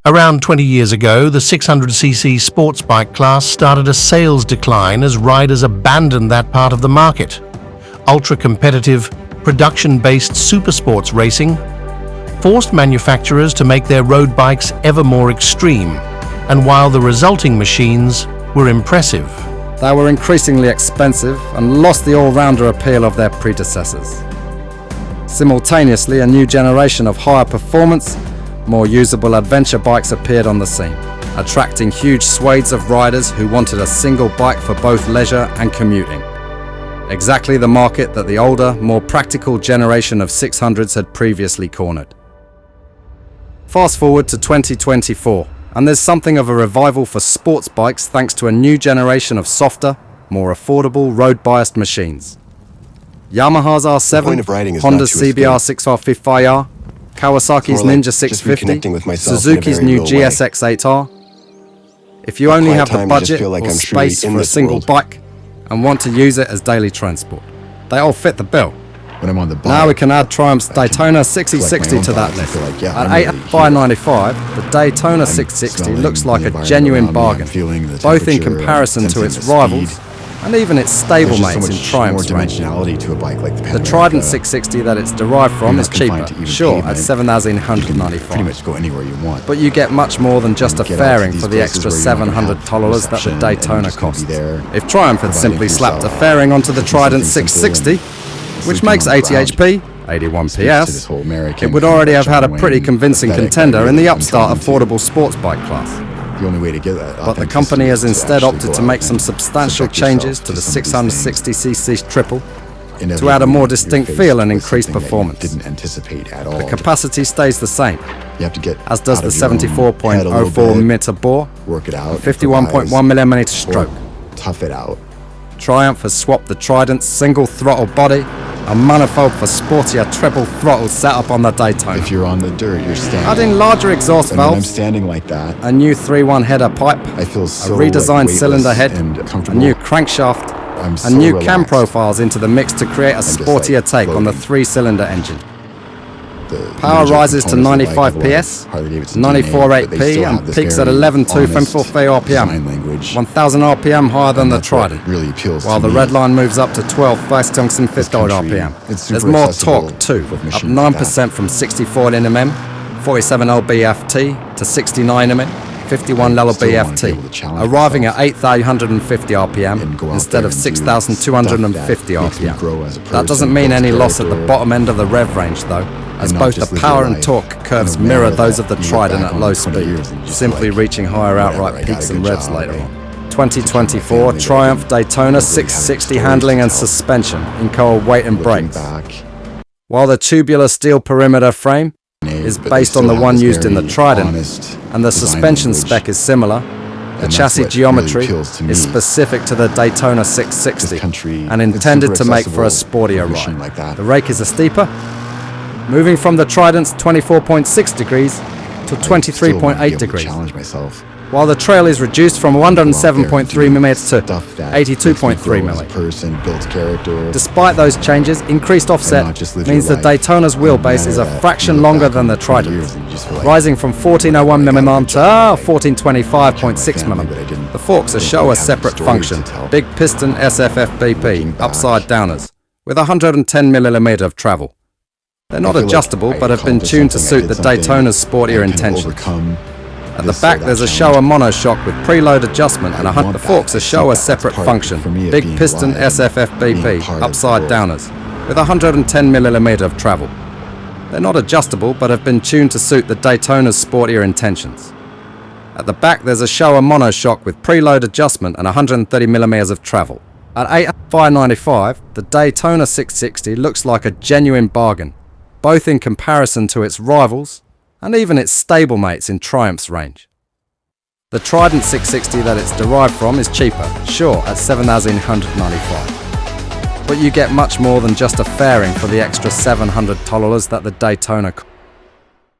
Around 20 years ago, the 600cc sports bike class started a sales decline as riders abandoned that part of the market. Ultra-competitive, production-based supersports racing forced manufacturers to make their road bikes ever more extreme, and while the resulting machines were impressive, they were increasingly expensive and lost the all-rounder appeal of their predecessors. Simultaneously, a new generation of higher performance, more usable adventure bikes appeared on the scene, attracting huge swathes of riders who wanted a single bike for both leisure and commuting. Exactly the market that the older, more practical generation of 600s had previously cornered. Fast forward to 2024, and there's something of a revival for sports bikes thanks to a new generation of softer, more affordable road-biased machines. Yamaha's R7, Honda's CBR 6R55R, Kawasaki's Ninja 650, Suzuki's new GSX 8R. If you only have the budget or space for a single bike and want to use it as daily transport, they all fit the bill. When I'm on the bike, now we can add Triumph's Daytona 6060 to that list. At $8,595, the Daytona 660 looks like a genuine bargain, both in comparison to its rivals and even its stablemates in Triumph's range. The Trident 660 that it's derived from is cheaper, sure, at $7,195. But you get much more than just a fairing for the extra $700 that the Daytona costs. If Triumph had simply slapped a fairing onto the Trident 660, which makes 80 HP, 81 PS, it would already have had a pretty convincing contender in the upstart affordable sports bike class. The only way to get that. But the company has instead opted to make some substantial changes to the 660cc triple to add a more distinct feel and increased performance. Didn't anticipate at all. The capacity stays the same, you have to get as does the 74.04 mm bore, work it out, 51.1 mm stroke. Tough it out. Triumph has swapped the Trident's single throttle body, a manifold for sportier triple throttle setup on the Daytona. If you're on the dirt, you're standing. Adding larger exhaust And when I'm valves, standing like that, a new 3-1 header pipe, I feel so a redesigned weightless cylinder head, and a comfortable. new crankshaft, I'm so and new relaxed. cam profiles into the mix to create a just, sportier take on the floating. 3-cylinder engine. The Power individual rises to components of the 95 bike, PS, hardly gave it some 94 DNA, but they 8P, still have and this peaks at very 11.2 honest RPM, design language. 1000 RPM higher than And the that's what Trident, really appeals while to the me. red line moves up to 12 550 country, RPM. it's There's super more accessible torque too, with up machines like 9% from 64 Nm, 47 lb-ft to 69 Nm, 51 I still wanna be able to lb-ft, challenge arriving at myself 8,150 and RPM go out instead there of and do 6,250 stuff that makes me RPM. grow as a That person, doesn't mean builds any loss at the character, bottom end of the rev range though, as not both just the live power your and life torque curves in a mirror manner those that of the you look Trident back at on low 20 speed, years and you just simply like, reaching higher whatever, outright I got peaks a and good revs job later today. on. 2024 family Triumph that I Daytona really 660 have handling and stories to suspension in co weight and Looking brakes, back, while the tubular steel perimeter frame is but they based on still the have one this used in the very Trident, honest and the design suspension language. spec is similar. The And that's chassis what really geometry appeals to me. is specific to the Daytona This 660 country, and it's intended super to make for a accessible sportier with a machine ride. like that. The rake is a steeper, moving from the Trident's 24.6 degrees to I still wanna be 23.8 able to degrees, challenge myself. while the trail is reduced from 107.3 mm to Stuff that 82.3 makes me grow as a mm. person, builds character. Despite those changes, increased offset not just live means your the life Daytona's in a wheelbase is a manner that fraction you look longer back than on the 20 Trident, years and you just feel like, rising from 1401 I got a mm good to job today. 1425.6 family, but I mm. didn't The forks are think show I'd a have separate stories function, to tell. big piston SFFBP, Looking back, upside downers, with 110 mm of travel. They're not I feel like adjustable, I but have been accomplished tuned to something, I suit did the something, Daytona's sportier and kind of intentions. overcome At the this or back that there's a challenge. Showa monoshock with preload adjustment and want the that. forks I are see show a that. That's separate part, function, for me, of big being piston alive and SFFBP, being part of the upside world. downers, with 110 mm of travel. They're not adjustable but have been tuned to suit the Daytona's sportier intentions. At the back there's a Showa monoshock with preload adjustment and 130 mm of travel. At $8,595, the Daytona 660 looks like a genuine bargain, both in comparison to its rivals and even its stablemates in Triumph's range. The Trident 660 that it's derived from is cheaper, sure, at $7,195. But you get much more than just a fairing for the extra $700 that the Daytona costs.